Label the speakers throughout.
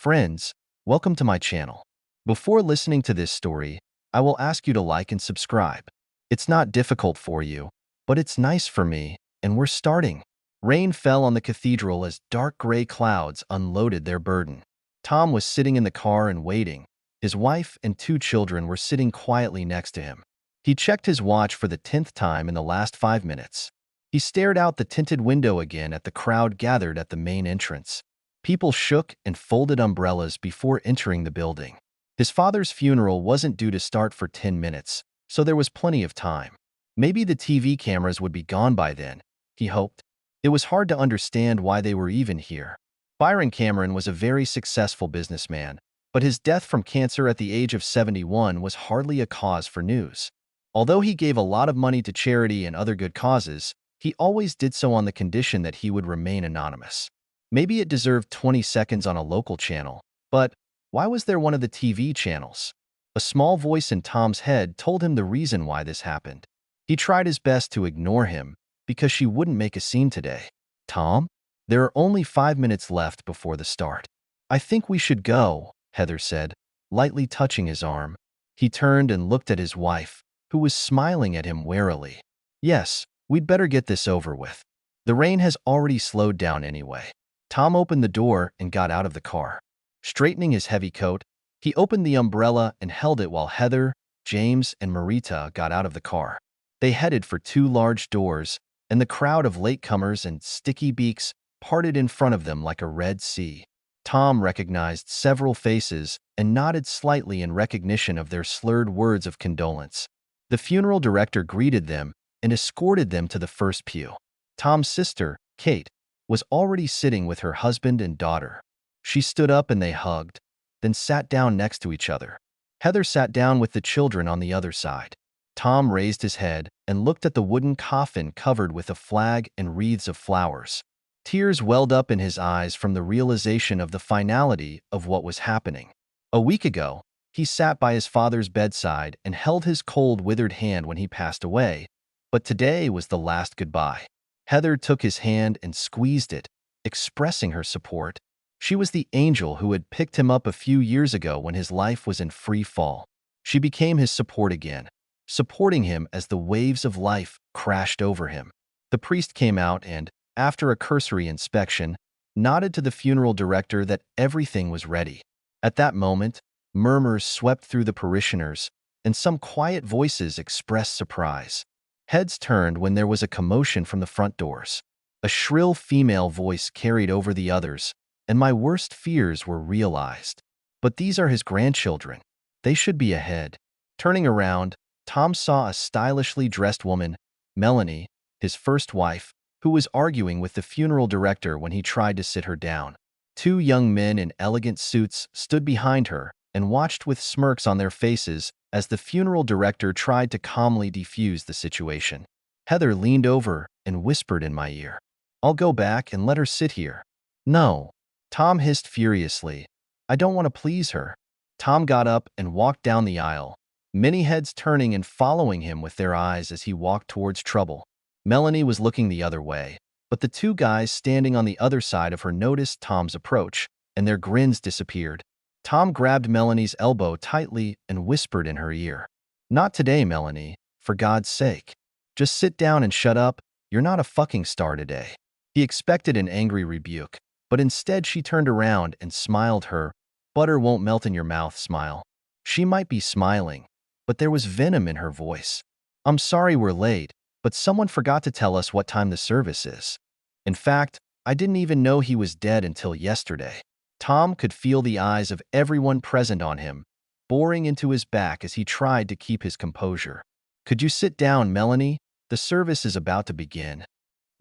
Speaker 1: Friends, welcome to my channel. Before listening to this story, I will ask you to like and subscribe. It's not difficult for you, but it's nice for me, and we're starting. Rain fell on the cathedral as dark gray clouds unloaded their burden. Tom was sitting in the car and waiting. His wife and 2 children were sitting quietly next to him. He checked his watch for the 10th time in the last 5 minutes. He stared out the tinted window again at the crowd gathered at the main entrance. People shook and folded umbrellas before entering the building. His father's funeral wasn't due to start for 10 minutes, so there was plenty of time. Maybe the TV cameras would be gone by then, he hoped. It was hard to understand why they were even here. Byron Cameron was a very successful businessman, but his death from cancer at the age of 71 was hardly a cause for news. Although he gave a lot of money to charity and other good causes, he always did so on the condition that he would remain anonymous. Maybe it deserved 20 seconds on a local channel, but why was there one of the TV channels? A small voice in Tom's head told him the reason why this happened. He tried his best to ignore him because she wouldn't make a scene today. Tom, there are only 5 minutes left before the start. I think we should go, Heather said, lightly touching his arm. He turned and looked at his wife, who was smiling at him warily. Yes, we'd better get this over with. The rain has already slowed down anyway. Tom opened the door and got out of the car. Straightening his heavy coat, he opened the umbrella and held it while Heather, James, and Marita got out of the car. They headed for 2 large doors, and the crowd of latecomers and sticky beaks parted in front of them like a red sea. Tom recognized several faces and nodded slightly in recognition of their slurred words of condolence. The funeral director greeted them and escorted them to the first pew. Tom's sister, Kate, was already sitting with her husband and daughter. She stood up and they hugged, then sat down next to each other. Heather sat down with the children on the other side. Tom raised his head and looked at the wooden coffin covered with a flag and wreaths of flowers. Tears welled up in his eyes from the realization of the finality of what was happening. A week ago, he sat by his father's bedside and held his cold, withered hand when he passed away, but today was the last goodbye. Heather took his hand and squeezed it, expressing her support. She was the angel who had picked him up a few years ago when his life was in free fall. She became his support again, supporting him as the waves of life crashed over him. The priest came out and, after a cursory inspection, nodded to the funeral director that everything was ready. At that moment, murmurs swept through the parishioners, and some quiet voices expressed surprise. Heads turned when there was a commotion from the front doors. A shrill female voice carried over the others, and my worst fears were realized. But these are his grandchildren. They should be ahead. Turning around, Tom saw a stylishly dressed woman, Melanie, his first wife, who was arguing with the funeral director when he tried to sit her down. 2 young men in elegant suits stood behind her and watched with smirks on their faces as the funeral director tried to calmly defuse the situation. Heather leaned over and whispered in my ear, "I'll go back and let her sit here." "No," Tom hissed furiously. "I don't want to please her." Tom got up and walked down the aisle, many heads turning and following him with their eyes as he walked towards trouble. Melanie was looking the other way, but the 2 guys standing on the other side of her noticed Tom's approach, and their grins disappeared. Tom grabbed Melanie's elbow tightly and whispered in her ear, "Not today, Melanie, for God's sake. Just sit down and shut up, you're not a fucking star today." He expected an angry rebuke, but instead she turned around and smiled her butter won't melt in your mouth smile. She might be smiling, but there was venom in her voice. "I'm sorry we're late, but someone forgot to tell us what time the service is. In fact, I didn't even know he was dead until yesterday." Tom could feel the eyes of everyone present on him, boring into his back as he tried to keep his composure. "Could you sit down, Melanie? The service is about to begin."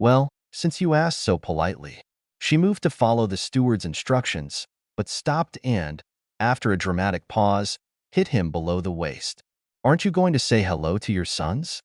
Speaker 1: "Well, since you asked so politely." She moved to follow the steward's instructions, but stopped and, after a dramatic pause, hit him below the waist. "Aren't you going to say hello to your sons?"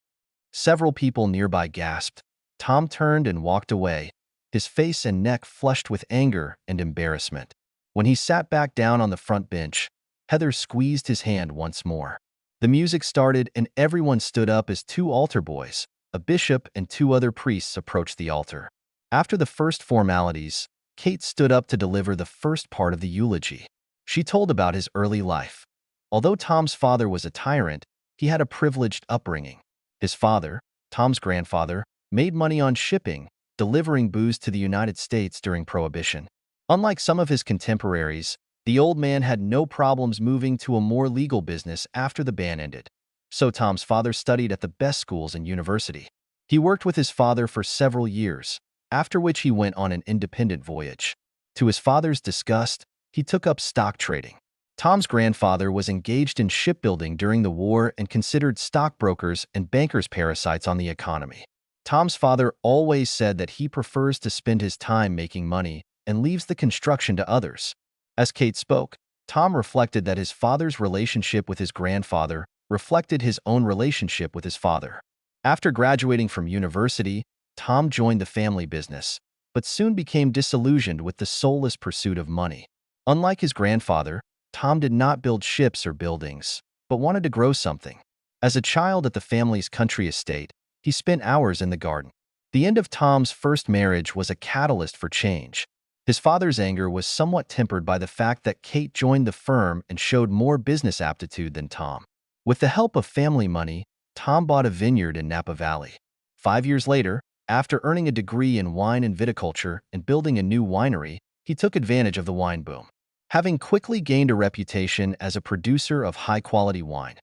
Speaker 1: Several people nearby gasped. Tom turned and walked away, his face and neck flushed with anger and embarrassment. When he sat back down on the front bench, Heather squeezed his hand once more. The music started and everyone stood up as 2 altar boys, a bishop and 2 other priests approached the altar. After the first formalities, Kate stood up to deliver the first part of the eulogy. She told about his early life. Although Tom's father was a tyrant, he had a privileged upbringing. His father, Tom's grandfather, made money on shipping, delivering booze to the United States during Prohibition. Unlike some of his contemporaries, the old man had no problems moving to a more legal business after the ban ended. So Tom's father studied at the best schools and university. He worked with his father for several years, after which he went on an independent voyage. To his father's disgust, he took up stock trading. Tom's grandfather was engaged in shipbuilding during the war and considered stockbrokers and bankers parasites on the economy. Tom's father always said that he prefers to spend his time making money and leaves the construction to others. As Kate spoke, Tom reflected that his father's relationship with his grandfather reflected his own relationship with his father. After graduating from university, Tom joined the family business, but soon became disillusioned with the soulless pursuit of money. Unlike his grandfather, Tom did not build ships or buildings, but wanted to grow something. As a child at the family's country estate, he spent hours in the garden. The end of Tom's first marriage was a catalyst for change. His father's anger was somewhat tempered by the fact that Kate joined the firm and showed more business aptitude than Tom. With the help of family money, Tom bought a vineyard in Napa Valley. 5 years later, after earning a degree in wine and viticulture and building a new winery, he took advantage of the wine boom. Having quickly gained a reputation as a producer of high-quality wine,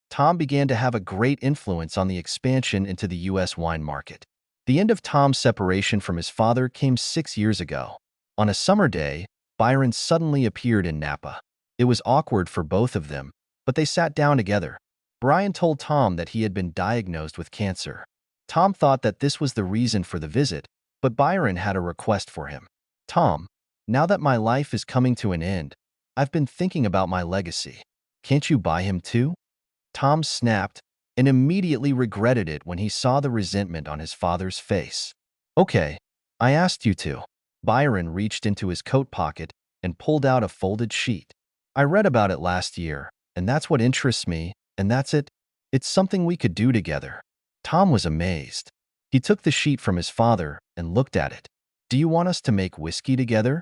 Speaker 1: Tom began to have a great influence on the expansion into the U.S. wine market. The end of Tom's separation from his father came 6 years ago. On a summer day, Byron suddenly appeared in Napa. It was awkward for both of them, but they sat down together. Brian told Tom that he had been diagnosed with cancer. Tom thought that this was the reason for the visit, but Byron had a request for him. "Tom, now that my life is coming to an end, I've been thinking about my legacy. Can't you buy him too?" Tom snapped and immediately regretted it when he saw the resentment on his father's face. "Okay, I asked you to." Byron reached into his coat pocket and pulled out a folded sheet. "I read about it last year, and that's what interests me, and that's it. It's something we could do together." Tom was amazed. He took the sheet from his father and looked at it. "Do you want us to make whiskey together?"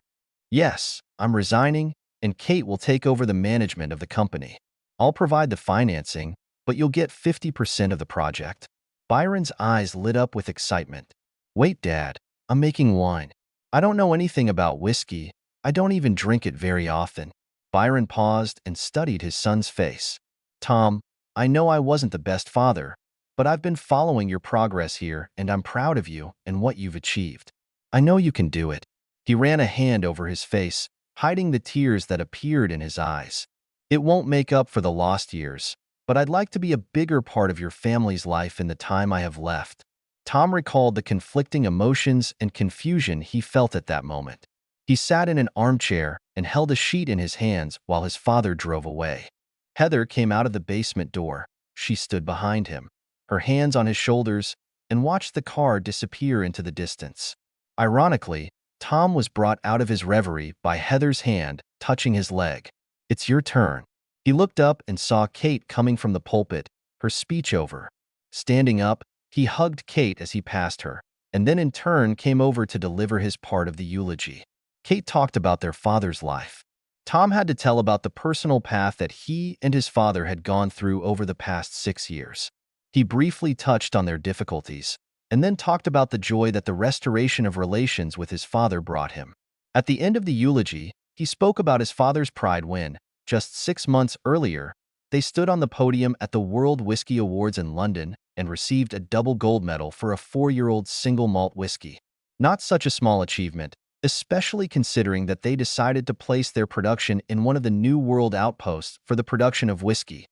Speaker 1: "Yes, I'm resigning, and Kate will take over the management of the company. I'll provide the financing, but you'll get 50% of the project." Byron's eyes lit up with excitement. "Wait, Dad, I'm making wine. I don't know anything about whiskey. I don't even drink it very often." Byron paused and studied his son's face. "Tom, I know I wasn't the best father, but I've been following your progress here, and I'm proud of you and what you've achieved. I know you can do it." He ran a hand over his face, hiding the tears that appeared in his eyes. "It won't make up for the lost years, but I'd like to be a bigger part of your family's life in the time I have left." Tom recalled the conflicting emotions and confusion he felt at that moment. He sat in an armchair and held a sheet in his hands while his father drove away. Heather came out of the basement door. She stood behind him, her hands on his shoulders, and watched the car disappear into the distance. Ironically, Tom was brought out of his reverie by Heather's hand touching his leg. "It's your turn." He looked up and saw Kate coming from the pulpit, her speech over. Standing up, he hugged Kate as he passed her, and then in turn came over to deliver his part of the eulogy. Kate talked about their father's life. Tom had to tell about the personal path that he and his father had gone through over the past 6 years. He briefly touched on their difficulties, and then talked about the joy that the restoration of relations with his father brought him. At the end of the eulogy, he spoke about his father's pride when, just 6 months earlier, they stood on the podium at the World Whiskey Awards in London and received a double gold medal for a 4-year-old single malt whiskey. Not such a small achievement, especially considering that they decided to place their production in one of the new world outposts for the production of whiskey,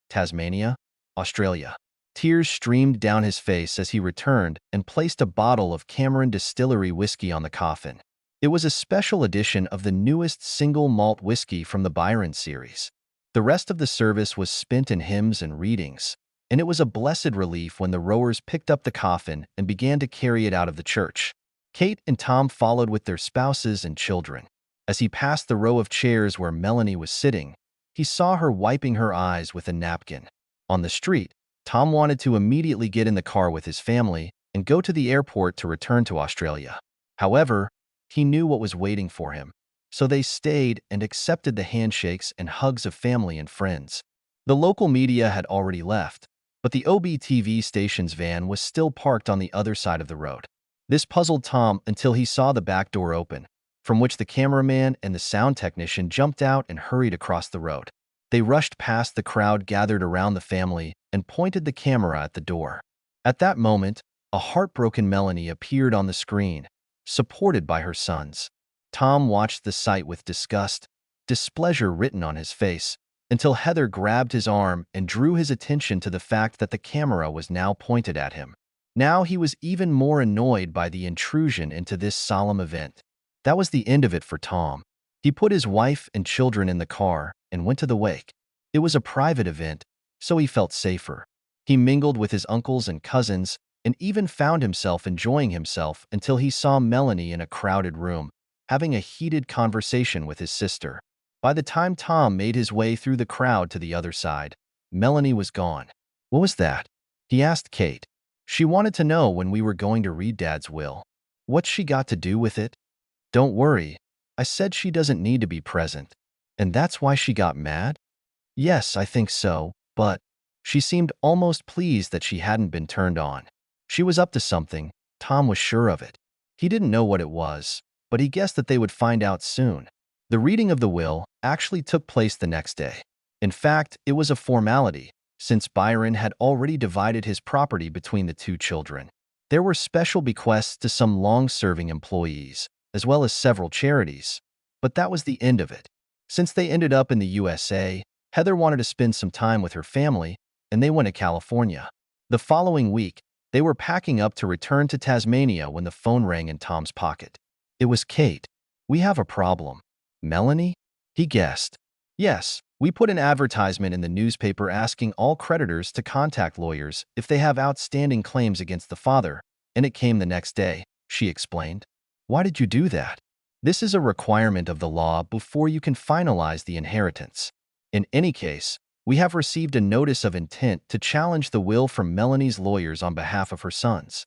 Speaker 1: Tasmania, Australia. Tears streamed down his face as he returned and placed a bottle of Cameron Distillery whiskey on the coffin. It was a special edition of the newest single malt whiskey from the Byron series. The rest of the service was spent in hymns and readings, and it was a blessed relief when the rowers picked up the coffin and began to carry it out of the church. Kate and Tom followed with their spouses and children. As he passed the row of chairs where Melanie was sitting, he saw her wiping her eyes with a napkin. On the street, Tom wanted to immediately get in the car with his family and go to the airport to return to Australia. However, he knew what was waiting for him. So they stayed and accepted the handshakes and hugs of family and friends. The local media had already left, but the OBTV station's van was still parked on the other side of the road. This puzzled Tom until he saw the back door open, from which the cameraman and the sound technician jumped out and hurried across the road. They rushed past the crowd gathered around the family and pointed the camera at the door. At that moment, a heartbroken Melanie appeared on the screen, supported by her sons. Tom watched the sight with disgust, displeasure written on his face, until Heather grabbed his arm and drew his attention to the fact that the camera was now pointed at him. Now he was even more annoyed by the intrusion into this solemn event. That was the end of it for Tom. He put his wife and children in the car and went to the wake. It was a private event, so he felt safer. He mingled with his uncles and cousins and even found himself enjoying himself until he saw Melanie in a crowded room, having a heated conversation with his sister. By the time Tom made his way through the crowd to the other side, Melanie was gone. "What was that?" he asked Kate. "She wanted to know when we were going to read Dad's will." "What's she got to do with it?" "Don't worry. I said she doesn't need to be present." "And that's why she got mad?" "Yes, I think so, but..." She seemed almost pleased that she hadn't been turned on. She was up to something. Tom was sure of it. He didn't know what it was, but he guessed that they would find out soon. The reading of the will actually took place the next day. In fact, it was a formality, since Byron had already divided his property between the two children. There were special bequests to some long-serving employees, as well as several charities. But that was the end of it. Since they ended up in the USA, Heather wanted to spend some time with her family, and they went to California. The following week, they were packing up to return to Tasmania when the phone rang in Tom's pocket. It was Kate. "We have a problem." "Melanie?" he guessed. "Yes, we put an advertisement in the newspaper asking all creditors to contact lawyers if they have outstanding claims against the father, and it came the next day," she explained. "Why did you do that?" "This is a requirement of the law before you can finalize the inheritance. In any case, we have received a notice of intent to challenge the will from Melanie's lawyers on behalf of her sons."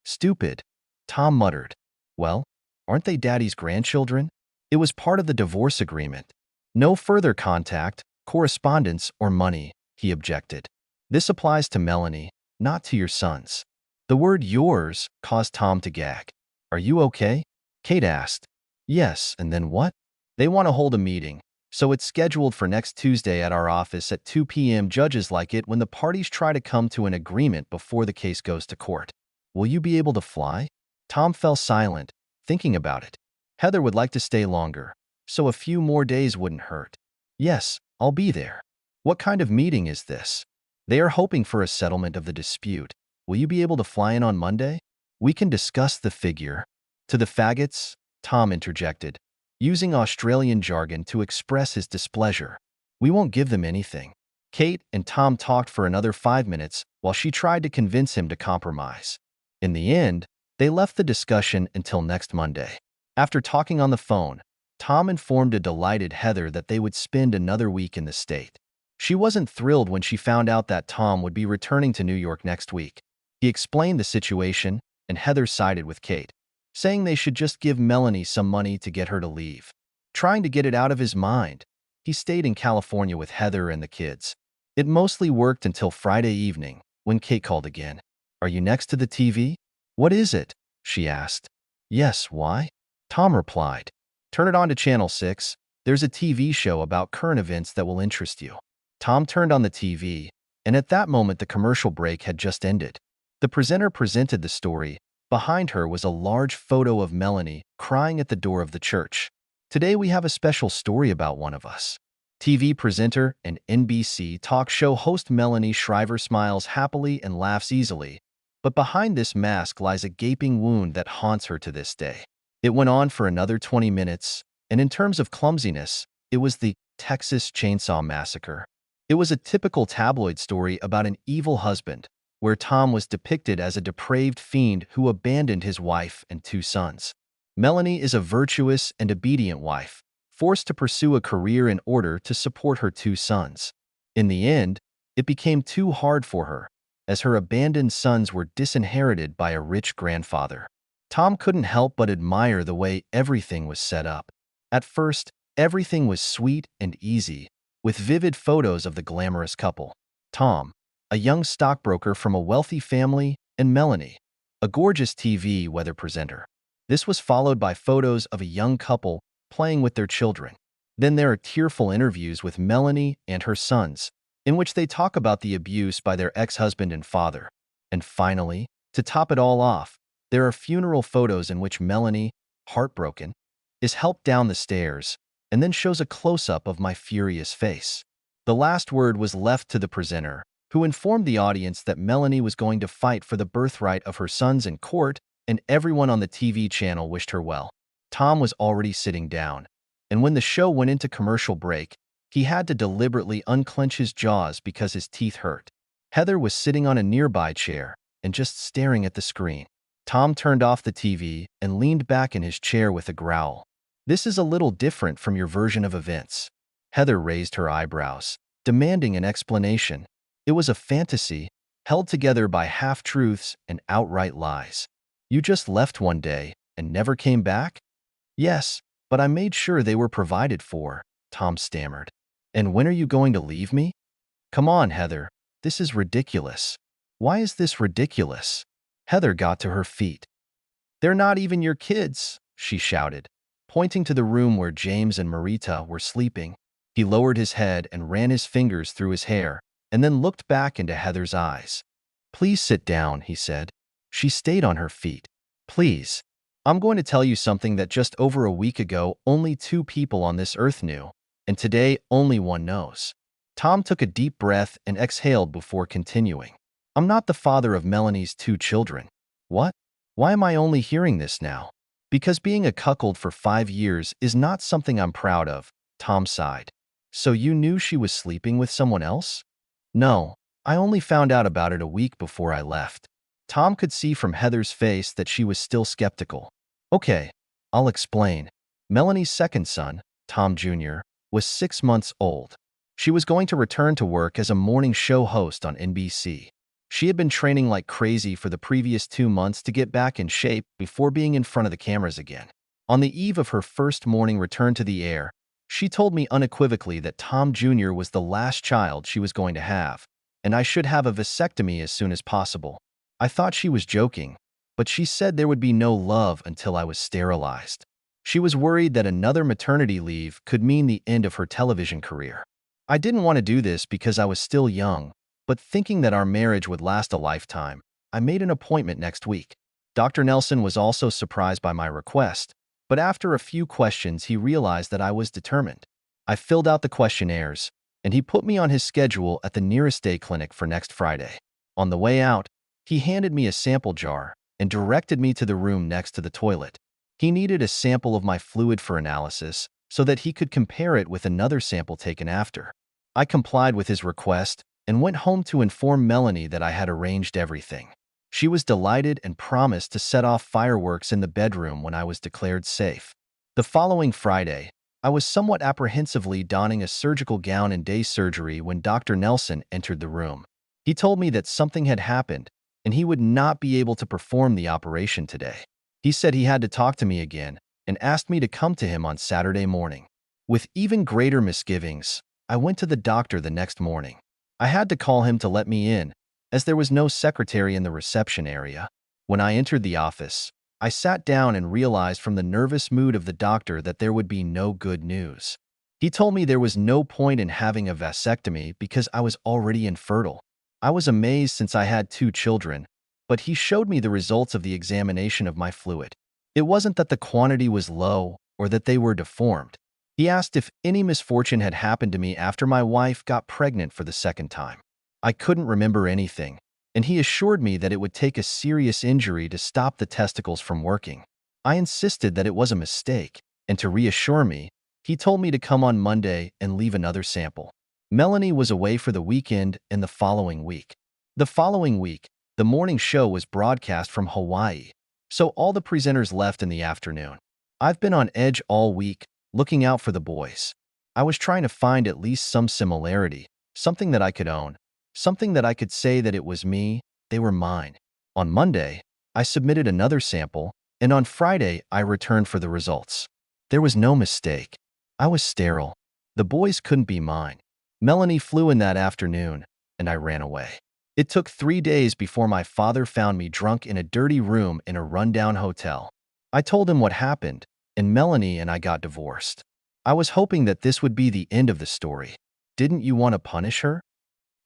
Speaker 1: "Stupid," Tom muttered. "Well, aren't they Daddy's grandchildren?" "It was part of the divorce agreement. No further contact, correspondence, or money," he objected. "This applies to Melanie, not to your sons." The word "yours" caused Tom to gag. "Are you okay?" Kate asked. "Yes, and then what?" "They want to hold a meeting, so it's scheduled for next Tuesday at our office at 2 p.m. Judges like it when the parties try to come to an agreement before the case goes to court." "Will you be able to fly?" Tom fell silent, thinking about it. Heather would like to stay longer, so a few more days wouldn't hurt. "Yes, I'll be there." "What kind of meeting is this?" "They are hoping for a settlement of the dispute. Will you be able to fly in on Monday?" "We can discuss the figure." "To the faggots," Tom interjected, using Australian jargon to express his displeasure. "We won't give them anything." Kate and Tom talked for another 5 minutes while she tried to convince him to compromise. In the end, they left the discussion until next Monday. After talking on the phone, Tom informed a delighted Heather that they would spend another week in the state. She wasn't thrilled when she found out that Tom would be returning to New York next week. He explained the situation, and Heather sided with Kate, saying they should just give Melanie some money to get her to leave. Trying to get it out of his mind, he stayed in California with Heather and the kids. It mostly worked until Friday evening, when Kate called again. "Are you next to the TV?" "What is it?" she asked. "Yes, why?" Tom replied. "Turn it on to Channel 6. There's a TV show about current events that will interest you." Tom turned on the TV, and at that moment the commercial break had just ended. The presenter presented the story. Behind her was a large photo of Melanie crying at the door of the church. "Today we have a special story about one of us." TV presenter and NBC talk show host Melanie Shriver smiles happily and laughs easily, but behind this mask lies a gaping wound that haunts her to this day. It went on for another 20 minutes, and in terms of clumsiness, it was the Texas Chainsaw Massacre. It was a typical tabloid story about an evil husband, where Tom was depicted as a depraved fiend who abandoned his wife and 2 sons. Melanie is a virtuous and obedient wife, forced to pursue a career in order to support her 2 sons. In the end, it became too hard for her, as her abandoned sons were disinherited by a rich grandfather. Tom couldn't help but admire the way everything was set up. At first, everything was sweet and easy, with vivid photos of the glamorous couple. Tom, a young stockbroker from a wealthy family, and Melanie, a gorgeous TV weather presenter. This was followed by photos of a young couple playing with their children. Then there are tearful interviews with Melanie and her sons, in which they talk about the abuse by their ex-husband and father. And finally, to top it all off, there are funeral photos in which Melanie, heartbroken, is helped down the stairs and then shows a close-up of my furious face. The last word was left to the presenter, who informed the audience that Melanie was going to fight for the birthright of her sons in court, and everyone on the TV channel wished her well. Tom was already sitting down, and when the show went into commercial break, he had to deliberately unclench his jaws because his teeth hurt. Heather was sitting on a nearby chair and just staring at the screen. Tom turned off the TV and leaned back in his chair with a growl. "This is a little different from your version of events." Heather raised her eyebrows, demanding an explanation. It was a fantasy, held together by half-truths and outright lies. "You just left one day and never came back?" "Yes, but I made sure they were provided for," Tom stammered. "And when are you going to leave me?" "Come on, Heather. This is ridiculous." "Why is this ridiculous?" Heather got to her feet. "They're not even your kids," she shouted, pointing to the room where James and Marita were sleeping. He lowered his head and ran his fingers through his hair, and then looked back into Heather's eyes. "Please sit down," he said. She stayed on her feet. "Please. I'm going to tell you something that just over a week ago only 2 people on this earth knew, and today only 1 knows." Tom took a deep breath and exhaled before continuing. "I'm not the father of Melanie's 2 children." "What? Why am I only hearing this now?" "Because being a cuckold for 5 years is not something I'm proud of," Tom sighed. "So you knew she was sleeping with someone else?" "No, I only found out about it a week before I left." Tom could see from Heather's face that she was still skeptical. "Okay, I'll explain. Melanie's second son, Tom Jr., was 6 months old. She was going to return to work as a morning show host on NBC. She had been training like crazy for the previous 2 months to get back in shape before being in front of the cameras again. On the eve of her first morning return to the air, she told me unequivocally that Tom Jr. was the last child she was going to have, and I should have a vasectomy as soon as possible. I thought she was joking, but she said there would be no love until I was sterilized. She was worried that another maternity leave could mean the end of her television career. I didn't want to do this because I was still young, but thinking that our marriage would last a lifetime, I made an appointment next week. Dr. Nelson was also surprised by my request, but after a few questions he realized that I was determined. I filled out the questionnaires, and he put me on his schedule at the nearest day clinic for next Friday. On the way out, he handed me a sample jar and directed me to the room next to the toilet. He needed a sample of my fluid for analysis so that he could compare it with another sample taken after. I complied with his request and went home to inform Melanie that I had arranged everything. She was delighted and promised to set off fireworks in the bedroom when I was declared safe. The following Friday, I was somewhat apprehensively donning a surgical gown in day surgery when Dr. Nelson entered the room. He told me that something had happened and he would not be able to perform the operation today. He said he had to talk to me again and asked me to come to him on Saturday morning. With even greater misgivings, I went to the doctor the next morning. I had to call him to let me in, as there was no secretary in the reception area. When I entered the office, I sat down and realized from the nervous mood of the doctor that there would be no good news. He told me there was no point in having a vasectomy because I was already infertile. I was amazed since I had 2 children, but he showed me the results of the examination of my fluid. It wasn't that the quantity was low or that they were deformed. He asked if any misfortune had happened to me after my wife got pregnant for the second time. I couldn't remember anything, and he assured me that it would take a serious injury to stop the testicles from working. I insisted that it was a mistake, and to reassure me, he told me to come on Monday and leave another sample. Melanie was away for the weekend and the following week. The following week, the morning show was broadcast from Hawaii, so all the presenters left in the afternoon. I've been on edge all week, looking out for the boys. I was trying to find at least some similarity, something that I could own, something that I could say that it was me, they were mine. On Monday, I submitted another sample, And on Friday, I returned for the results. There was no mistake. I was sterile. The boys couldn't be mine. Melanie flew in that afternoon, and I ran away. It took 3 days before my father found me drunk in a dirty room in a rundown hotel. I told him what happened, and Melanie and I got divorced. I was hoping that this would be the end of the story. Didn't you want to punish her?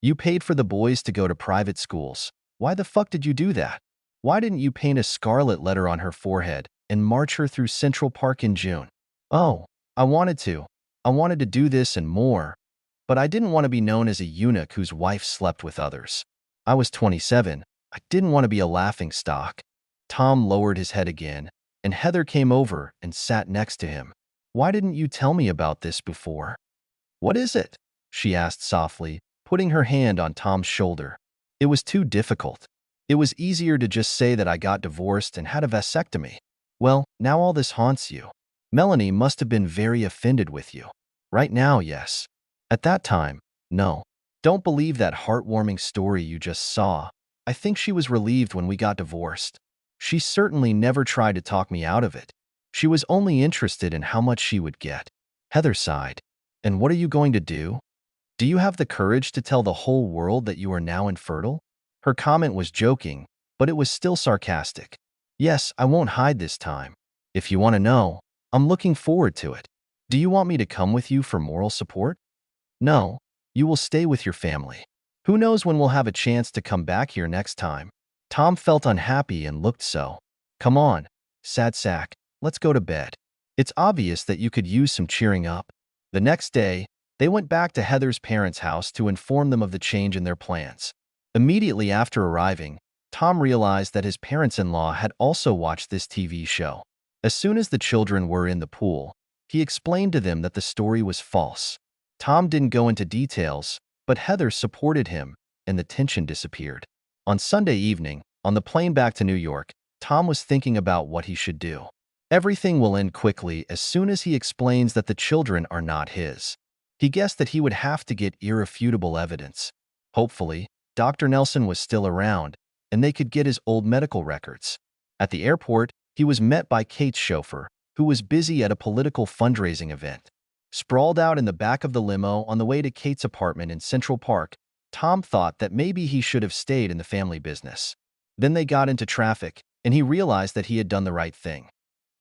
Speaker 1: You paid for the boys to go to private schools. Why the fuck did you do that? Why didn't you paint a scarlet letter on her forehead and march her through Central Park in June? Oh, I wanted to. I wanted to do this and more. But I didn't want to be known as a eunuch whose wife slept with others. I was 27. I didn't want to be a laughingstock. Tom lowered his head again, and Heather came over and sat next to him. Why didn't you tell me about this before? What is it? She asked softly, putting her hand on Tom's shoulder. It was too difficult. It was easier to just say that I got divorced and had a vasectomy. Well, now all this haunts you. Melanie must have been very offended with you. Right now, yes. At that time, no. Don't believe that heartwarming story you just saw. I think she was relieved when we got divorced. She certainly never tried to talk me out of it. She was only interested in how much she would get. Heather sighed. And what are you going to do? Do you have the courage to tell the whole world that you are now infertile? Her comment was joking, but it was still sarcastic. Yes, I won't hide this time. If you want to know, I'm looking forward to it. Do you want me to come with you for moral support? No, you will stay with your family. Who knows when we'll have a chance to come back here next time? Tom felt unhappy and looked so. Come on, sad sack, let's go to bed. It's obvious that you could use some cheering up. The next day, they went back to Heather's parents' house to inform them of the change in their plans. Immediately after arriving, Tom realized that his parents-in-law had also watched this TV show. As soon as the children were in the pool, he explained to them that the story was false. Tom didn't go into details, but Heather supported him, and the tension disappeared. On Sunday evening, on the plane back to New York, Tom was thinking about what he should do. Everything will end quickly as soon as he explains that the children are not his. He guessed that he would have to get irrefutable evidence. Hopefully, Dr. Nelson was still around, and they could get his old medical records. At the airport, he was met by Kate's chauffeur, who was busy at a political fundraising event. Sprawled out in the back of the limo on the way to Kate's apartment in Central Park, Tom thought that maybe he should have stayed in the family business. Then they got into traffic, and he realized that he had done the right thing.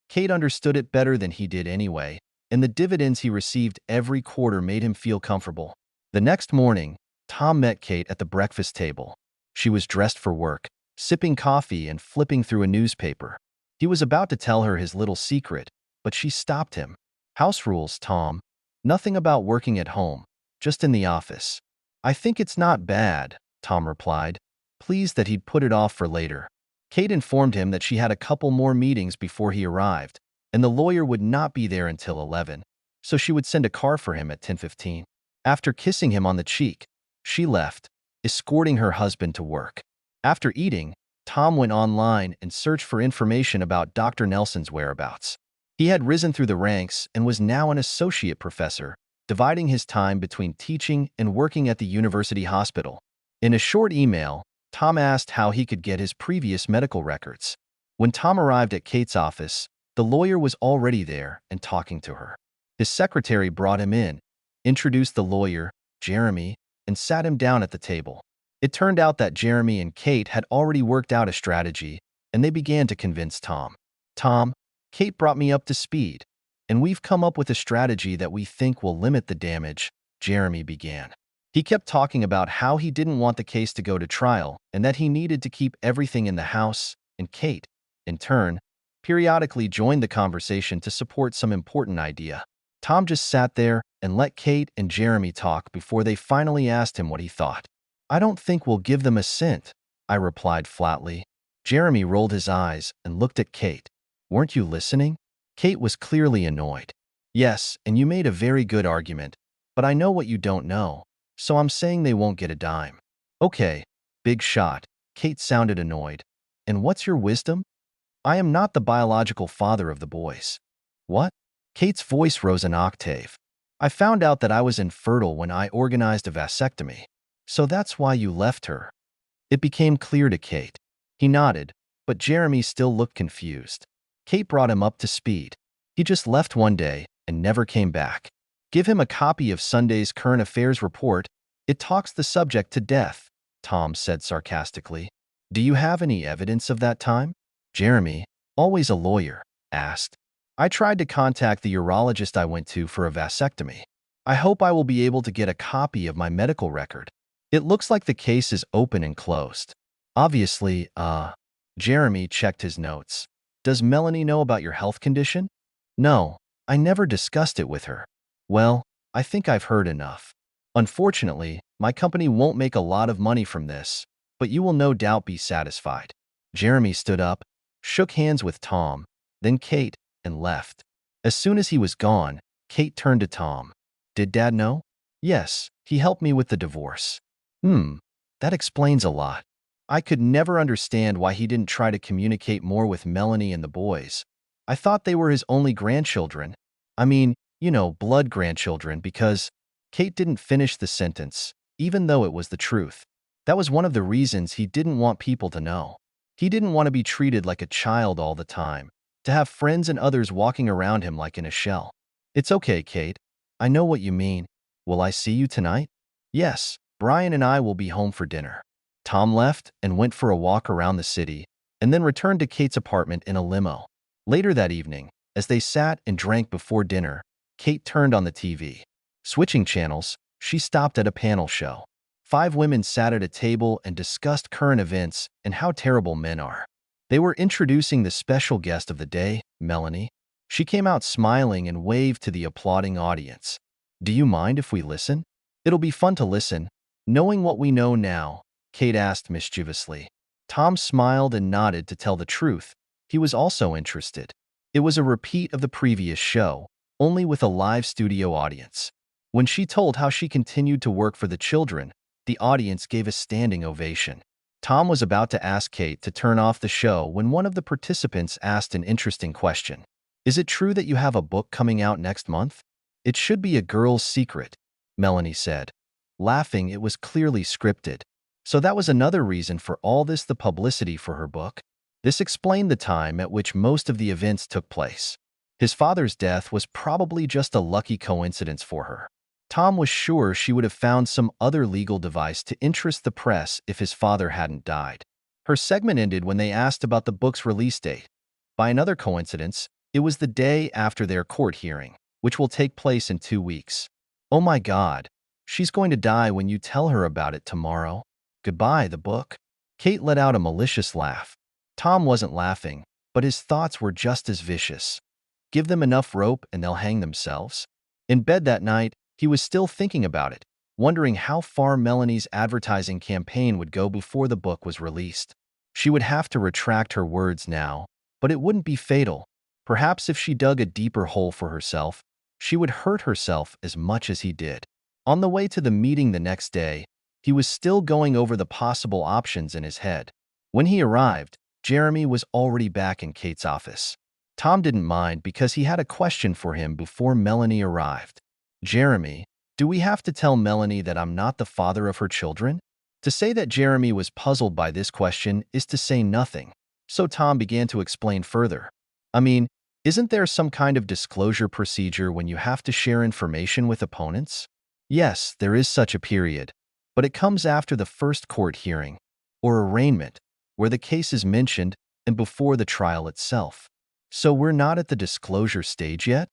Speaker 1: Kate understood it better than he did anyway, and the dividends he received every quarter made him feel comfortable. The next morning, Tom met Kate at the breakfast table. She was dressed for work, sipping coffee and flipping through a newspaper. He was about to tell her his little secret, but she stopped him. House rules, Tom. Nothing about working at home, just in the office. I think it's not bad, Tom replied, pleased that he'd put it off for later. Kate informed him that she had a couple more meetings before he arrived, and the lawyer would not be there until 11, so she would send a car for him at 10:15. After kissing him on the cheek, she left, escorting her husband to work. After eating, Tom went online and searched for information about Dr. Nelson's whereabouts. He had risen through the ranks and was now an associate professor, dividing his time between teaching and working at the university hospital. In a short email, Tom asked how he could get his previous medical records. When Tom arrived at Kate's office, the lawyer was already there and talking to her. His secretary brought him in, introduced the lawyer, Jeremy, and sat him down at the table. It turned out that Jeremy and Kate had already worked out a strategy, and they began to convince Tom. Tom, Kate brought me up to speed, and we've come up with a strategy that we think will limit the damage, Jeremy began. He kept talking about how he didn't want the case to go to trial and that he needed to keep everything in the house, and Kate, in turn, periodically joined the conversation to support some important idea. Tom just sat there and let Kate and Jeremy talk before they finally asked him what he thought. I don't think we'll give them a cent, I replied flatly. Jeremy rolled his eyes and looked at Kate. Weren't you listening? Kate was clearly annoyed. Yes, and you made a very good argument, but I know what you don't know, so I'm saying they won't get a dime. Okay, big shot. Kate sounded annoyed. And what's your wisdom? I am not the biological father of the boys. What? Kate's voice rose an octave. I found out that I was infertile when I organized a vasectomy. So that's why you left her. It became clear to Kate. He nodded, but Jeremy still looked confused. Kate brought him up to speed. He just left one day and never came back. Give him a copy of Sunday's current affairs report. It talks the subject to death, Tom said sarcastically. Do you have any evidence of that time? Jeremy, always a lawyer, asked. I tried to contact the urologist I went to for a vasectomy. I hope I will be able to get a copy of my medical record. It looks like the case is open and closed. Obviously, Jeremy checked his notes. Does Melanie know about your health condition? No, I never discussed it with her. Well, I think I've heard enough. Unfortunately, my company won't make a lot of money from this, but you will no doubt be satisfied. Jeremy stood up, shook hands with Tom, then Kate, and left. As soon as he was gone, Kate turned to Tom. Did Dad know? Yes, he helped me with the divorce. That explains a lot. I could never understand why he didn't try to communicate more with Melanie and the boys. I thought they were his only grandchildren. I mean, blood grandchildren, because Kate didn't finish the sentence, even though it was the truth. That was one of the reasons he didn't want people to know. He didn't want to be treated like a child all the time, to have friends and others walking around him like in a shell. It's okay, Kate. I know what you mean. Will I see you tonight? Yes, Brian and I will be home for dinner. Tom left and went for a walk around the city, and then returned to Kate's apartment in a limo. Later that evening, as they sat and drank before dinner, Kate turned on the TV. Switching channels, she stopped at a panel show. 5 women sat at a table and discussed current events and how terrible men are. They were introducing the special guest of the day, Melanie. She came out smiling and waved to the applauding audience. Do you mind if we listen? It'll be fun to listen. Knowing what we know now, Kate asked mischievously. Tom smiled and nodded to tell the truth. He was also interested. It was a repeat of the previous show, only with a live studio audience. When she told how she continued to work for the children, the audience gave a standing ovation. Tom was about to ask Kate to turn off the show when one of the participants asked an interesting question. Is it true that you have a book coming out next month? It should be a girl's secret, Melanie said. Laughing, it was clearly scripted. So that was another reason for all the publicity for her book. This explained the time at which most of the events took place. His father's death was probably just a lucky coincidence for her. Tom was sure she would have found some other legal device to interest the press if his father hadn't died. Her segment ended when they asked about the book's release date. By another coincidence, it was the day after their court hearing, which will take place in 2 weeks. Oh my God, she's going to die when you tell her about it tomorrow. Goodbye, the book. Kate let out a malicious laugh. Tom wasn't laughing, but his thoughts were just as vicious. Give them enough rope and they'll hang themselves. In bed that night, he was still thinking about it, wondering how far Melanie's advertising campaign would go before the book was released. She would have to retract her words now, but it wouldn't be fatal. Perhaps if she dug a deeper hole for herself, she would hurt herself as much as he did. On the way to the meeting the next day, he was still going over the possible options in his head. When he arrived, Jeremy was already back in Kate's office. Tom didn't mind because he had a question for him before Melanie arrived. Jeremy, do we have to tell Melanie that I'm not the father of her children? To say that Jeremy was puzzled by this question is to say nothing. So Tom began to explain further. I mean, isn't there some kind of disclosure procedure when you have to share information with opponents? Yes, there is such a period, but it comes after the first court hearing, or arraignment, where the case is mentioned and before the trial itself. So we're not at the disclosure stage yet?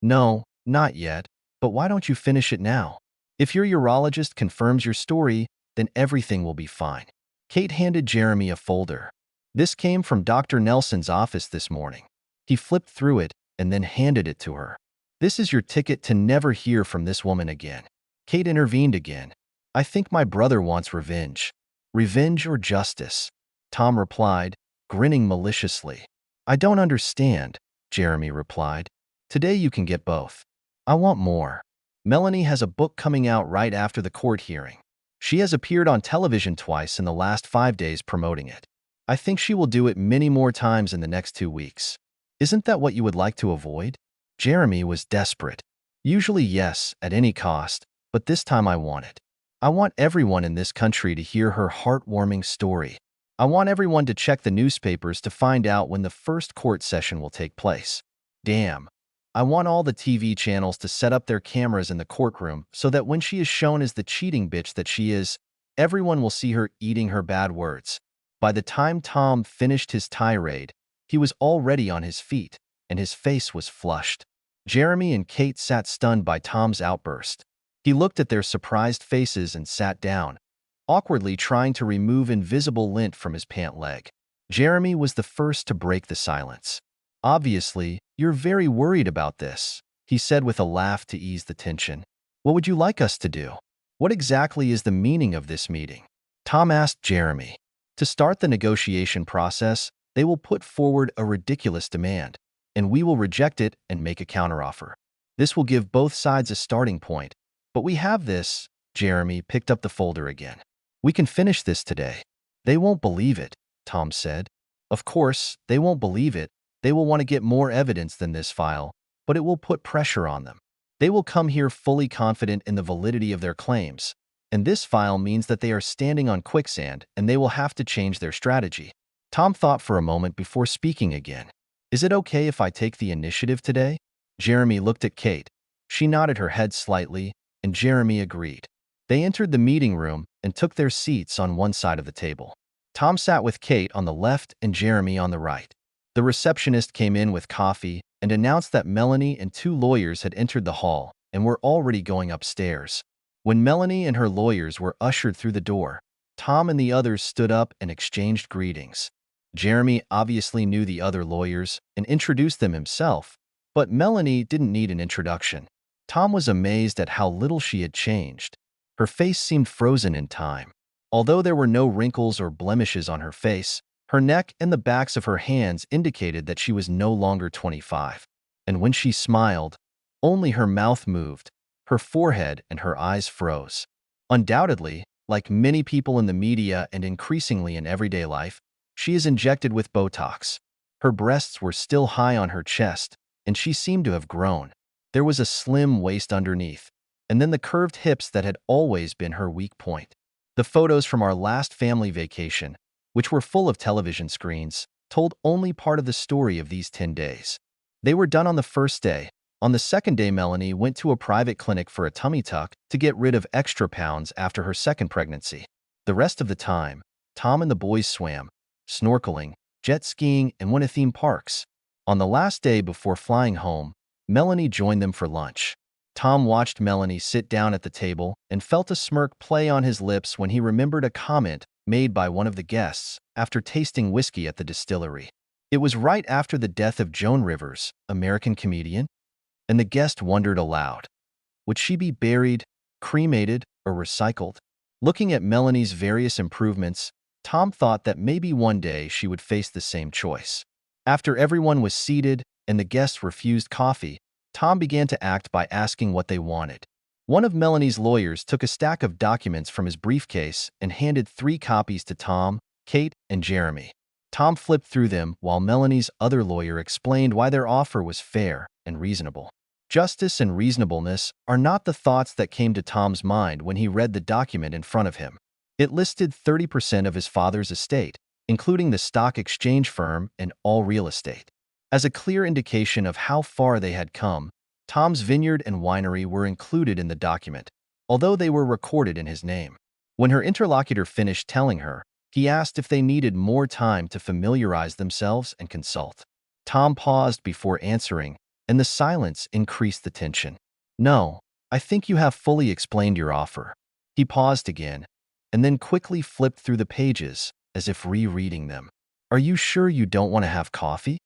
Speaker 1: No, not yet. But why don't you finish it now? If your urologist confirms your story, then everything will be fine. Kate handed Jeremy a folder. This came from Dr. Nelson's office this morning. He flipped through it and then handed it to her. This is your ticket to never hear from this woman again. Kate intervened again. I think my brother wants revenge. Revenge or justice? Tom replied, grinning maliciously. I don't understand, Jeremy replied. Today you can get both. I want more. Melanie has a book coming out right after the court hearing. She has appeared on television twice in the last 5 days promoting it. I think she will do it many more times in the next 2 weeks. Isn't that what you would like to avoid? Jeremy was desperate. Usually yes, at any cost, but this time I want it. I want everyone in this country to hear her heartwarming story. I want everyone to check the newspapers to find out when the first court session will take place. Damn. I want all the TV channels to set up their cameras in the courtroom so that when she is shown as the cheating bitch that she is, everyone will see her eating her bad words. By the time Tom finished his tirade, he was already on his feet, and his face was flushed. Jeremy and Kate sat stunned by Tom's outburst. He looked at their surprised faces and sat down, awkwardly trying to remove invisible lint from his pant leg. Jeremy was the first to break the silence. Obviously, you're very worried about this, he said with a laugh to ease the tension. What would you like us to do? What exactly is the meaning of this meeting? Tom asked Jeremy. To start the negotiation process, they will put forward a ridiculous demand, and we will reject it and make a counteroffer. This will give both sides a starting point. But we have this. Jeremy picked up the folder again. We can finish this today. They won't believe it, Tom said. Of course, they won't believe it. They will want to get more evidence than this file, but it will put pressure on them. They will come here fully confident in the validity of their claims, and this file means that they are standing on quicksand and they will have to change their strategy. Tom thought for a moment before speaking again. Is it okay if I take the initiative today? Jeremy looked at Kate. She nodded her head slightly, and Jeremy agreed. They entered the meeting room and took their seats on one side of the table. Tom sat with Kate on the left and Jeremy on the right. The receptionist came in with coffee and announced that Melanie and two lawyers had entered the hall and were already going upstairs. When Melanie and her lawyers were ushered through the door, Tom and the others stood up and exchanged greetings. Jeremy obviously knew the other lawyers and introduced them himself, but Melanie didn't need an introduction. Tom was amazed at how little she had changed. Her face seemed frozen in time. Although there were no wrinkles or blemishes on her face, her neck and the backs of her hands indicated that she was no longer 25. And when she smiled, only her mouth moved, her forehead and her eyes froze. Undoubtedly, like many people in the media and increasingly in everyday life, she is injected with Botox. Her breasts were still high on her chest, and she seemed to have grown. There was a slim waist underneath, and then the curved hips that had always been her weak point. The photos from our last family vacation, which were full of television screens, told only part of the story of these 10 days. They were done on the first day. On the second day, Melanie went to a private clinic for a tummy tuck to get rid of extra pounds after her second pregnancy. The rest of the time, Tom and the boys swam, snorkeling, jet skiing, and went to theme parks. On the last day before flying home, Melanie joined them for lunch. Tom watched Melanie sit down at the table and felt a smirk play on his lips when he remembered a comment made by one of the guests after tasting whiskey at the distillery. It was right after the death of Joan Rivers, American comedian, and the guest wondered aloud, would she be buried, cremated, or recycled? Looking at Melanie's various improvements, Tom thought that maybe one day she would face the same choice. After everyone was seated and the guests refused coffee, Tom began to act by asking what they wanted. One of Melanie's lawyers took a stack of documents from his briefcase and handed 3 copies to Tom, Kate, and Jeremy. Tom flipped through them while Melanie's other lawyer explained why their offer was fair and reasonable. Justice and reasonableness are not the thoughts that came to Tom's mind when he read the document in front of him. It listed 30% of his father's estate, including the stock exchange firm and all real estate. As a clear indication of how far they had come, Tom's vineyard and winery were included in the document, although they were recorded in his name. When her interlocutor finished telling her, he asked if they needed more time to familiarize themselves and consult. Tom paused before answering, and the silence increased the tension. No, I think you have fully explained your offer. He paused again, and then quickly flipped through the pages, as if rereading them. Are you sure you don't want to have coffee?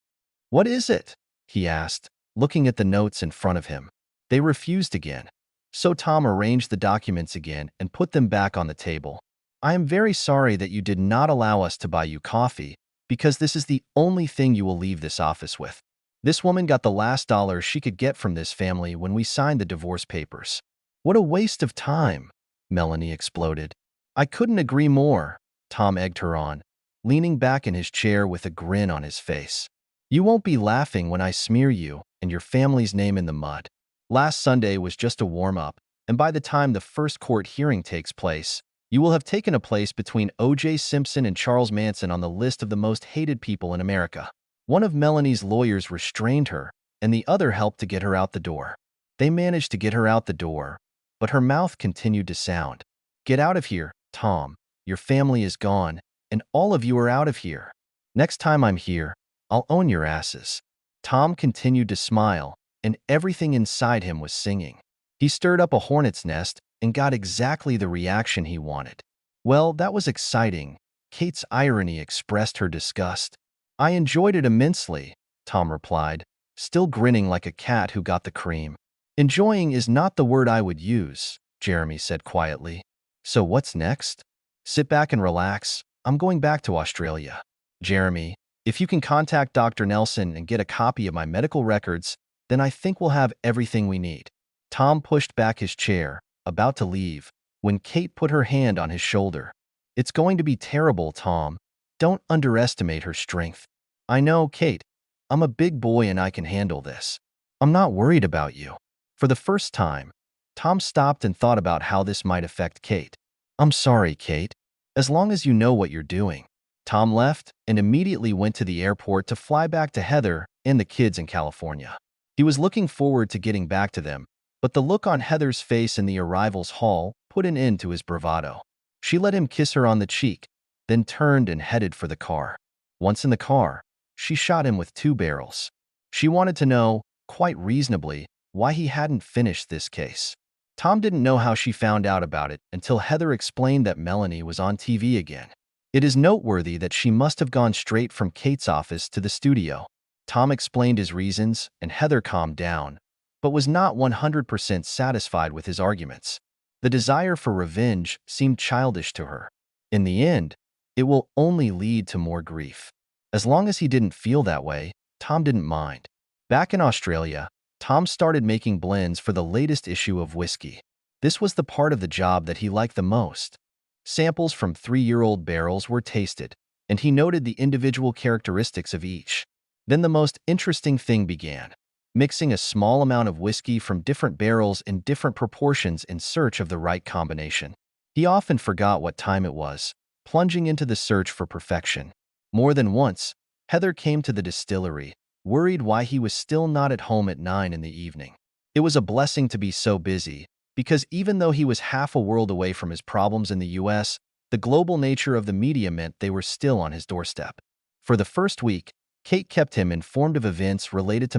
Speaker 1: What is it? He asked, looking at the notes in front of him. They refused again. So Tom arranged the documents again and put them back on the table. I am very sorry that you did not allow us to buy you coffee, because this is the only thing you will leave this office with. This woman got the last dollar she could get from this family when we signed the divorce papers. What a waste of time, Melanie exploded. I couldn't agree more, Tom egged her on, leaning back in his chair with a grin on his face. You won't be laughing when I smear you and your family's name in the mud. Last Sunday was just a warm-up, and by the time the first court hearing takes place, You will have taken a place between O.J. Simpson and Charles Manson on the list of the most hated people in America. One of Melanie's lawyers restrained her, and the other helped to get her out the door. They managed to get her out the door, but her mouth continued to sound. Get out of here, Tom. Your family is gone, and all of you are out of here. Next time I'm here, I'll own your asses. Tom continued to smile, and everything inside him was singing. He stirred up a hornet's nest and got exactly the reaction he wanted. Well, that was exciting. Kate's irony expressed her disgust. I enjoyed it immensely, Tom replied, still grinning like a cat who got the cream. Enjoying is not the word I would use, Jeremy said quietly. So what's next? Sit back and relax. I'm going back to Australia. Jeremy, if you can contact Dr. Nelson and get a copy of my medical records, then I think we'll have everything we need. Tom pushed back his chair, about to leave, when Kate put her hand on his shoulder. It's going to be terrible, Tom. Don't underestimate her strength. I know, Kate. I'm a big boy and I can handle this. I'm not worried about you. For the first time, Tom stopped and thought about how this might affect Kate. I'm sorry, Kate. As long as you know what you're doing. Tom left and immediately went to the airport to fly back to Heather and the kids in California. He was looking forward to getting back to them, but the look on Heather's face in the arrivals hall put an end to his bravado. She let him kiss her on the cheek, then turned and headed for the car. Once in the car, she shot him with 2 barrels. She wanted to know, quite reasonably, why he hadn't finished this case. Tom didn't know how she found out about it until Heather explained that Melanie was on TV again. It is noteworthy that she must have gone straight from Kate's office to the studio. Tom explained his reasons, and Heather calmed down, but was not 100% satisfied with his arguments. The desire for revenge seemed childish to her. In the end, it will only lead to more grief. As long as he didn't feel that way, Tom didn't mind. Back in Australia, Tom started making blends for the latest issue of whiskey. This was the part of the job that he liked the most. Samples from 3-year-old barrels were tasted, and he noted the individual characteristics of each. Then the most interesting thing began. Mixing a small amount of whiskey from different barrels in different proportions in search of the right combination. He often forgot what time it was, plunging into the search for perfection. More than once, Heather came to the distillery, worried why he was still not at home at 9 in the evening. It was a blessing to be so busy, because even though he was half a world away from his problems in the US, the global nature of the media meant they were still on his doorstep. For the first week, Kate kept him informed of events related to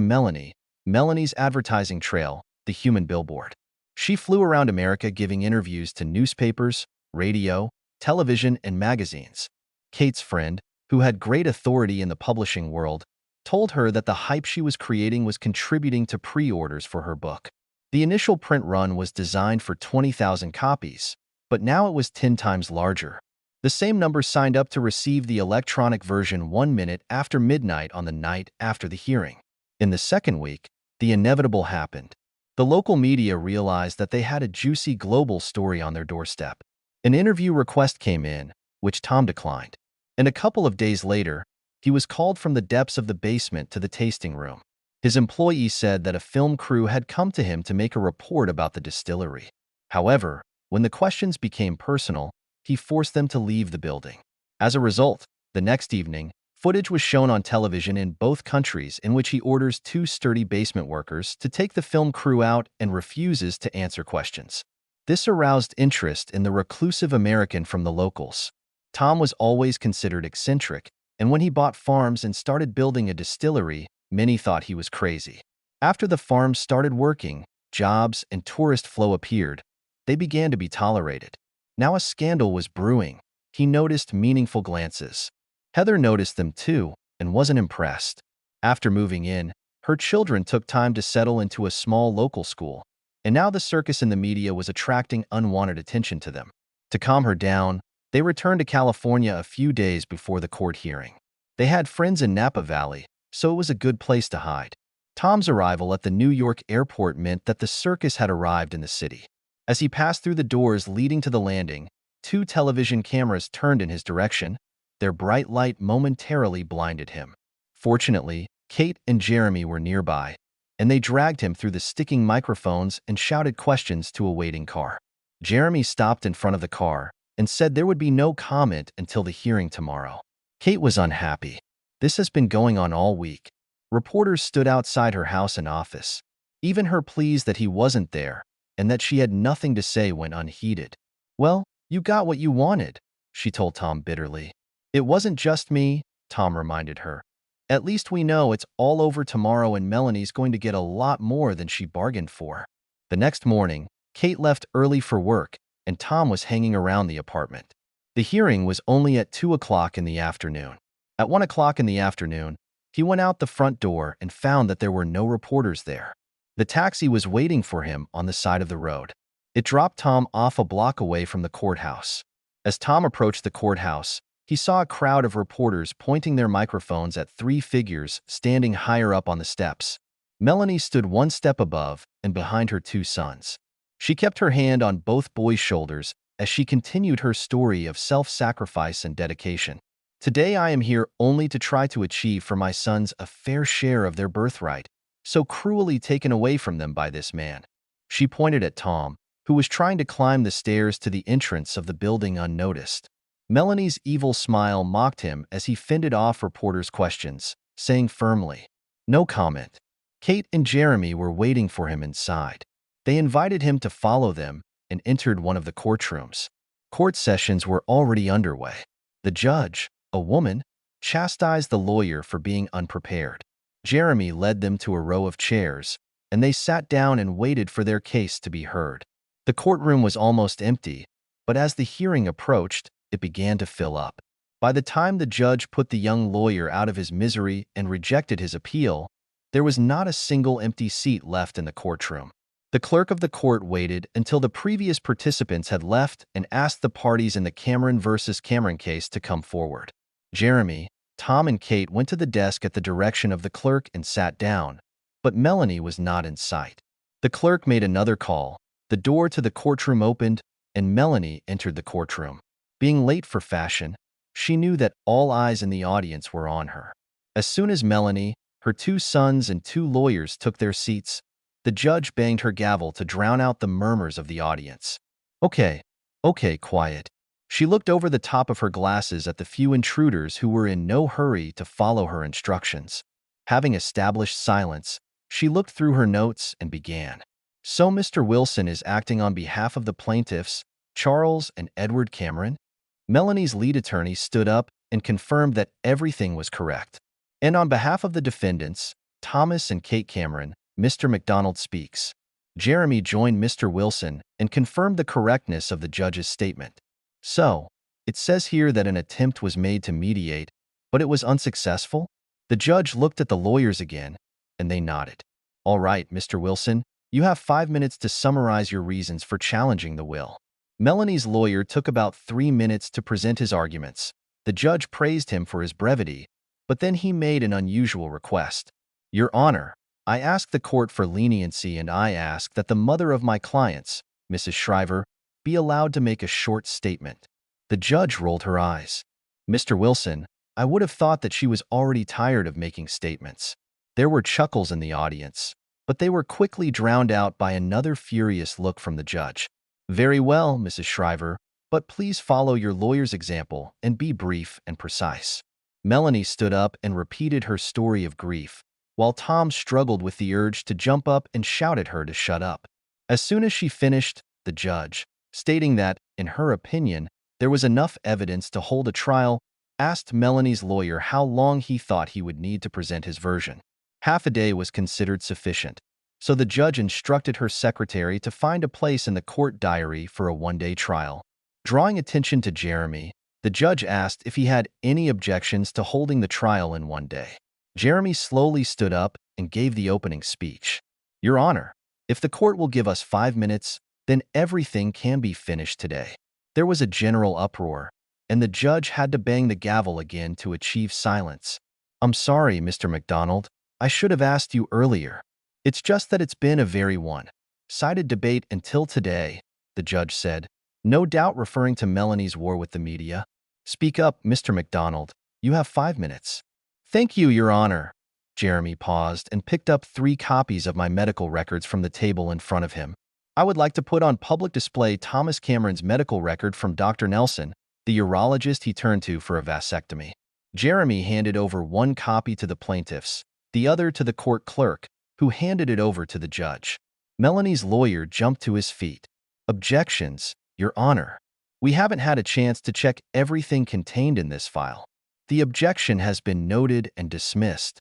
Speaker 1: Melanie's advertising trail, the human billboard. She flew around America giving interviews to newspapers, radio, television, and magazines. Kate's friend, who had great authority in the publishing world, told her that the hype she was creating was contributing to pre-orders for her book. The initial print run was designed for 20,000 copies, but now it was 10 times larger. The same number signed up to receive the electronic version 1 minute after midnight on the night after the hearing. In the second week, the inevitable happened. The local media realized that they had a juicy global story on their doorstep. An interview request came in, which Tom declined. And a couple of days later, he was called from the depths of the basement to the tasting room. His employee said that a film crew had come to him to make a report about the distillery. However, when the questions became personal, he forced them to leave the building. As a result, the next evening, footage was shown on television in both countries in which he orders 2 sturdy basement workers to take the film crew out and refuses to answer questions. This aroused interest in the reclusive American from the locals. Tom was always considered eccentric, and when he bought farms and started building a distillery, many thought he was crazy. After the farms started working, jobs and tourist flow appeared. They began to be tolerated. Now a scandal was brewing. He noticed meaningful glances. Heather noticed them too and wasn't impressed. After moving in, her children took time to settle into a small local school, and now the circus in the media was attracting unwanted attention to them. To calm her down, they returned to California a few days before the court hearing. They had friends in Napa Valley, so it was a good place to hide. Tom's arrival at the New York airport meant that the circus had arrived in the city. As he passed through the doors leading to the landing, 2 television cameras turned in his direction. Their bright light momentarily blinded him. Fortunately, Kate and Jeremy were nearby, and they dragged him through the sticking microphones and shouted questions to a waiting car. Jeremy stopped in front of the car, and said there would be no comment until the hearing tomorrow. Kate was unhappy. This has been going on all week. Reporters stood outside her house and office. Even her pleas that he wasn't there and that she had nothing to say went unheeded. Well, you got what you wanted, she told Tom bitterly. It wasn't just me, Tom reminded her. At least we know it's all over tomorrow and Melanie's going to get a lot more than she bargained for. The next morning, Kate left early for work and Tom was hanging around the apartment. The hearing was only at 2 o'clock in the afternoon. At 1 o'clock in the afternoon, he went out the front door and found that there were no reporters there. The taxi was waiting for him on the side of the road. It dropped Tom off a block away from the courthouse. As Tom approached the courthouse, he saw a crowd of reporters pointing their microphones at three figures standing higher up on the steps. Melanie stood one step above and behind her two sons. She kept her hand on both boys' shoulders as she continued her story of self-sacrifice and dedication. Today I am here only to try to achieve for my sons a fair share of their birthright, so cruelly taken away from them by this man. She pointed at Tom, who was trying to climb the stairs to the entrance of the building unnoticed. Melanie's evil smile mocked him as he fended off reporters' questions, saying firmly, "No comment." Kate and Jeremy were waiting for him inside. They invited him to follow them and entered one of the courtrooms. Court sessions were already underway. The judge, a woman, chastised the lawyer for being unprepared. Jeremy led them to a row of chairs, and they sat down and waited for their case to be heard. The courtroom was almost empty, but as the hearing approached, it began to fill up. By the time the judge put the young lawyer out of his misery and rejected his appeal, there was not a single empty seat left in the courtroom. The clerk of the court waited until the previous participants had left and asked the parties in the Cameron versus Cameron case to come forward. Jeremy, Tom, and Kate went to the desk at the direction of the clerk and sat down, but Melanie was not in sight. The clerk made another call, the door to the courtroom opened, and Melanie entered the courtroom. Being late for fashion, she knew that all eyes in the audience were on her. As soon as Melanie, her two sons, and two lawyers took their seats, the judge banged her gavel to drown out the murmurs of the audience. Okay, quiet. She looked over the top of her glasses at the few intruders who were in no hurry to follow her instructions. Having established silence, she looked through her notes and began. So Mr. Wilson is acting on behalf of the plaintiffs, Charles and Edward Cameron? Melanie's lead attorney stood up and confirmed that everything was correct. And on behalf of the defendants, Thomas and Kate Cameron, Mr. McDonald speaks. Jeremy joined Mr. Wilson and confirmed the correctness of the judge's statement. So, it says here that an attempt was made to mediate, but it was unsuccessful? The judge looked at the lawyers again, and they nodded. All right, Mr. Wilson, you have 5 minutes to summarize your reasons for challenging the will. Melanie's lawyer took about 3 minutes to present his arguments. The judge praised him for his brevity, but then he made an unusual request. Your Honor, I ask the court for leniency and I ask that the mother of my clients, Mrs. Shriver, be allowed to make a short statement. The judge rolled her eyes. Mr. Wilson, I would have thought that she was already tired of making statements. There were chuckles in the audience, but they were quickly drowned out by another furious look from the judge. Very well, Mrs. Shriver, but please follow your lawyer's example and be brief and precise. Melanie stood up and repeated her story of grief, while Tom struggled with the urge to jump up and shout at her to shut up. As soon as she finished, the judge, stating that, in her opinion, there was enough evidence to hold a trial, asked Melanie's lawyer how long he thought he would need to present his version. Half a day was considered sufficient, so the judge instructed her secretary to find a place in the court diary for a one-day trial. Drawing attention to Jeremy, the judge asked if he had any objections to holding the trial in one day. Jeremy slowly stood up and gave the opening speech. Your Honor, if the court will give us 5 minutes, then everything can be finished today. There was a general uproar, and the judge had to bang the gavel again to achieve silence. I'm sorry, Mr. McDonald. I should have asked you earlier. It's just that it's been a very one-sided debate until today, the judge said, no doubt referring to Melanie's war with the media. Speak up, Mr. McDonald. You have 5 minutes. Thank you, Your Honor. Jeremy paused and picked up 3 copies of my medical records from the table in front of him. I would like to put on public display Thomas Cameron's medical record from Dr. Nelson, the urologist he turned to for a vasectomy. Jeremy handed over one copy to the plaintiffs, the other to the court clerk, who handed it over to the judge. Melanie's lawyer jumped to his feet. Objections, Your Honor. We haven't had a chance to check everything contained in this file. The objection has been noted and dismissed.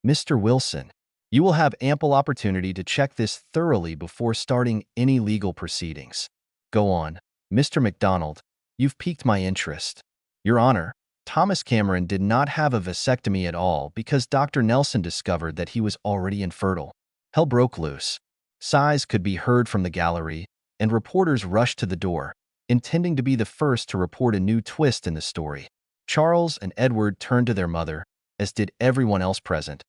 Speaker 1: Mr. Wilson, you will have ample opportunity to check this thoroughly before starting any legal proceedings. Go on. Mr. McDonald, you've piqued my interest. Your Honor, Thomas Cameron did not have a vasectomy at all because Dr. Nelson discovered that he was already infertile. Hell broke loose. Sighs could be heard from the gallery, and reporters rushed to the door, intending to be the first to report a new twist in the story. Charles and Edward turned to their mother, as did everyone else present.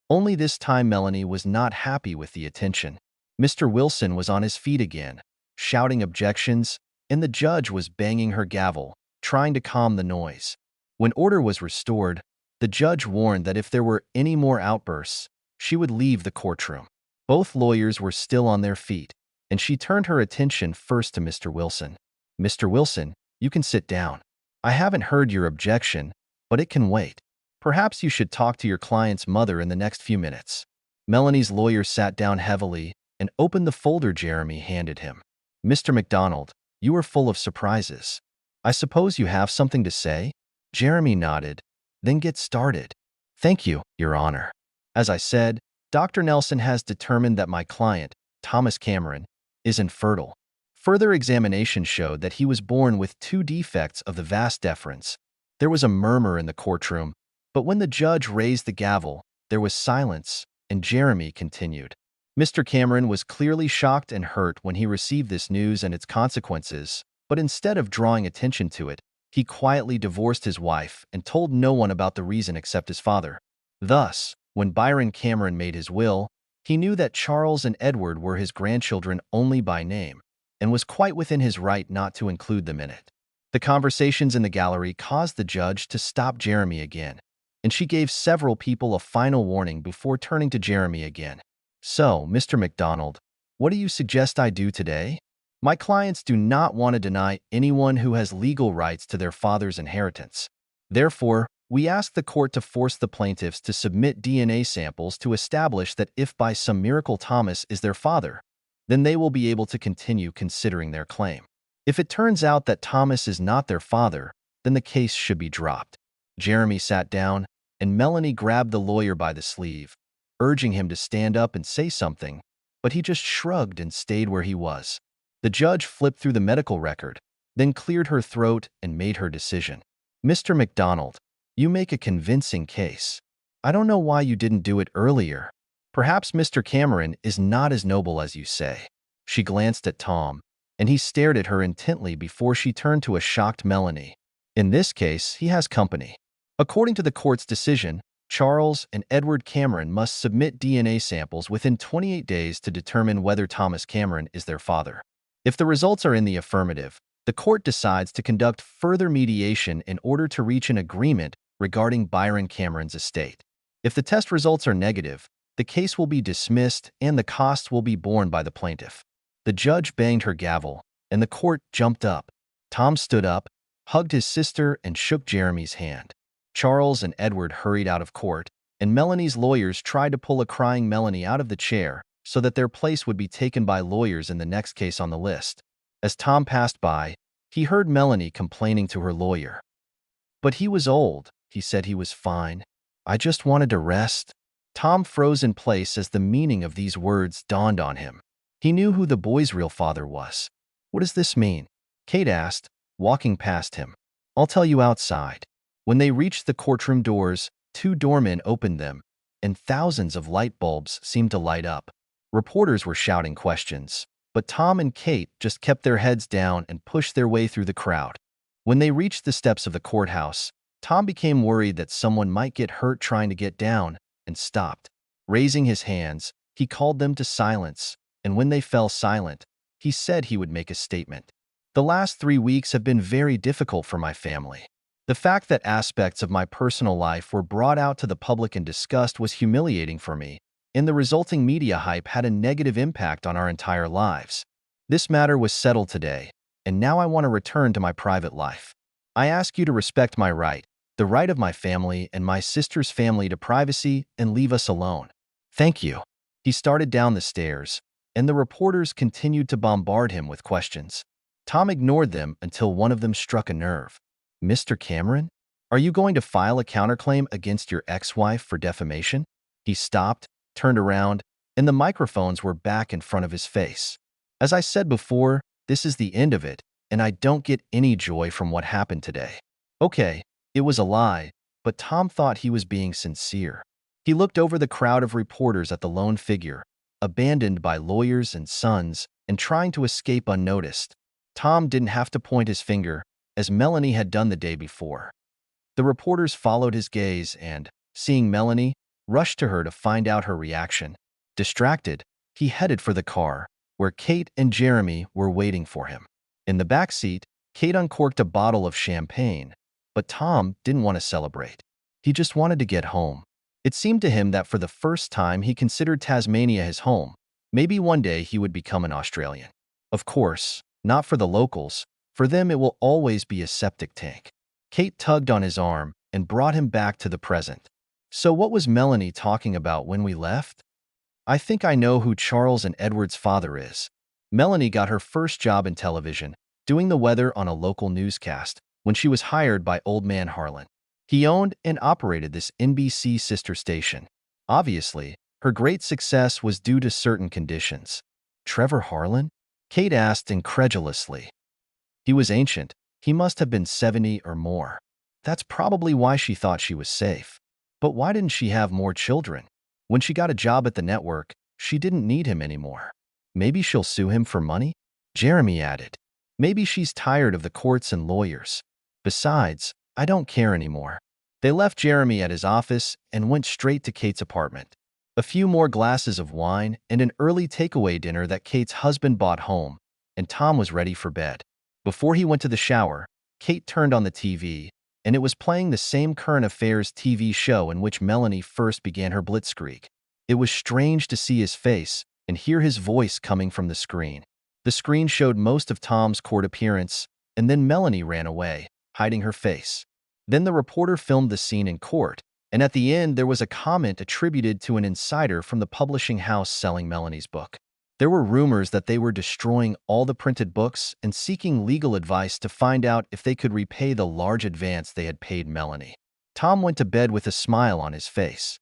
Speaker 1: Only this time Melanie was not happy with the attention. Mr. Wilson was on his feet again, shouting objections, and the judge was banging her gavel, trying to calm the noise. When order was restored, the judge warned that if there were any more outbursts, she would leave the courtroom. Both lawyers were still on their feet, and she turned her attention first to Mr. Wilson. Mr. Wilson, you can sit down. I haven't heard your objection, but it can wait. Perhaps you should talk to your client's mother in the next few minutes. Melanie's lawyer sat down heavily and opened the folder Jeremy handed him. Mr. McDonald, you are full of surprises. I suppose you have something to say? Jeremy nodded. Then get started. Thank you, Your Honor. As I said, Dr. Nelson has determined that my client, Thomas Cameron, is infertile. Further examination showed that he was born with 2 defects of the vas deferens. There was a murmur in the courtroom, but when the judge raised the gavel, there was silence, and Jeremy continued. Mr. Cameron was clearly shocked and hurt when he received this news and its consequences, but instead of drawing attention to it, he quietly divorced his wife and told no one about the reason except his father. Thus, when Byron Cameron made his will, he knew that Charles and Edward were his grandchildren only by name, and was quite within his right not to include them in it. The conversations in the gallery caused the judge to stop Jeremy again, and she gave several people a final warning before turning to Jeremy again. So, Mr. McDonald, what do you suggest I do today? My clients do not want to deny anyone who has legal rights to their father's inheritance. Therefore, we ask the court to force the plaintiffs to submit DNA samples to establish that if by some miracle Thomas is their father, then they will be able to continue considering their claim. If it turns out that Thomas is not their father, then the case should be dropped. Jeremy sat down, and Melanie grabbed the lawyer by the sleeve, urging him to stand up and say something, but he just shrugged and stayed where he was. The judge flipped through the medical record, then cleared her throat and made her decision. Mr. McDonald, you make a convincing case. I don't know why you didn't do it earlier. Perhaps Mr. Cameron is not as noble as you say. She glanced at Tom, and he stared at her intently before she turned to a shocked Melanie. In this case, he has company. According to the court's decision, Charles and Edward Cameron must submit DNA samples within 28 days to determine whether Thomas Cameron is their father. If the results are in the affirmative, the court decides to conduct further mediation in order to reach an agreement regarding Byron Cameron's estate. If the test results are negative, the case will be dismissed and the costs will be borne by the plaintiff. The judge banged her gavel, and the court jumped up. Tom stood up, hugged his sister, and shook Jeremy's hand. Charles and Edward hurried out of court, and Melanie's lawyers tried to pull a crying Melanie out of the chair so that their place would be taken by lawyers in the next case on the list. As Tom passed by, he heard Melanie complaining to her lawyer. But he was old. He said he was fine. I just wanted to rest. Tom froze in place as the meaning of these words dawned on him. He knew who the boy's real father was. What does this mean? Kate asked, walking past him. I'll tell you outside. When they reached the courtroom doors, 2 doormen opened them, and thousands of light bulbs seemed to light up. Reporters were shouting questions, but Tom and Kate just kept their heads down and pushed their way through the crowd. When they reached the steps of the courthouse, Tom became worried that someone might get hurt trying to get down, and stopped. Raising his hands, he called them to silence, and when they fell silent, he said he would make a statement. The last 3 weeks have been very difficult for my family. The fact that aspects of my personal life were brought out to the public and discussed was humiliating for me, and the resulting media hype had a negative impact on our entire lives. This matter was settled today, and now I want to return to my private life. I ask you to respect my right, the right of my family and my sister's family to privacy, and leave us alone. Thank you." He started down the stairs, and the reporters continued to bombard him with questions. Tom ignored them until one of them struck a nerve. "Mr. Cameron, are you going to file a counterclaim against your ex-wife for defamation?" He stopped, turned around, and the microphones were back in front of his face. "As I said before, this is the end of it, and I don't get any joy from what happened today." Okay, it was a lie, but Tom thought he was being sincere. He looked over the crowd of reporters at the lone figure, abandoned by lawyers and sons and trying to escape unnoticed. Tom didn't have to point his finger, as Melanie had done the day before. The reporters followed his gaze and, seeing Melanie, rushed to her to find out her reaction. Distracted, he headed for the car, where Kate and Jeremy were waiting for him. In the back seat, Kate uncorked a bottle of champagne, but Tom didn't want to celebrate. He just wanted to get home. It seemed to him that for the first time he considered Tasmania his home. Maybe one day he would become an Australian. Of course, not for the locals. For them it will always be a septic tank. Kate tugged on his arm and brought him back to the present. "So what was Melanie talking about when we left?" "I think I know who Charles and Edward's father is." Melanie got her first job in television, doing the weather on a local newscast, when she was hired by Old Man Harlan. He owned and operated this NBC sister station. Obviously, her great success was due to certain conditions. "Trevor Harlan?" Kate asked incredulously. "He was ancient. He must have been 70 or more. That's probably why she thought she was safe. But why didn't she have more children? When she got a job at the network, she didn't need him anymore. Maybe she'll sue him for money?" Jeremy added. "Maybe she's tired of the courts and lawyers. Besides, I don't care anymore." They left Jeremy at his office and went straight to Kate's apartment. A few more glasses of wine and an early takeaway dinner that Kate's husband bought home, and Tom was ready for bed. Before he went to the shower, Kate turned on the TV, and it was playing the same current affairs TV show in which Melanie first began her blitzkrieg. It was strange to see his face and hear his voice coming from the screen. The screen showed most of Tom's court appearance, and then Melanie ran away, hiding her face. Then the reporter filmed the scene in court, and at the end there was a comment attributed to an insider from the publishing house selling Melanie's book. There were rumors that they were destroying all the printed books and seeking legal advice to find out if they could repay the large advance they had paid Melanie. Tom went to bed with a smile on his face.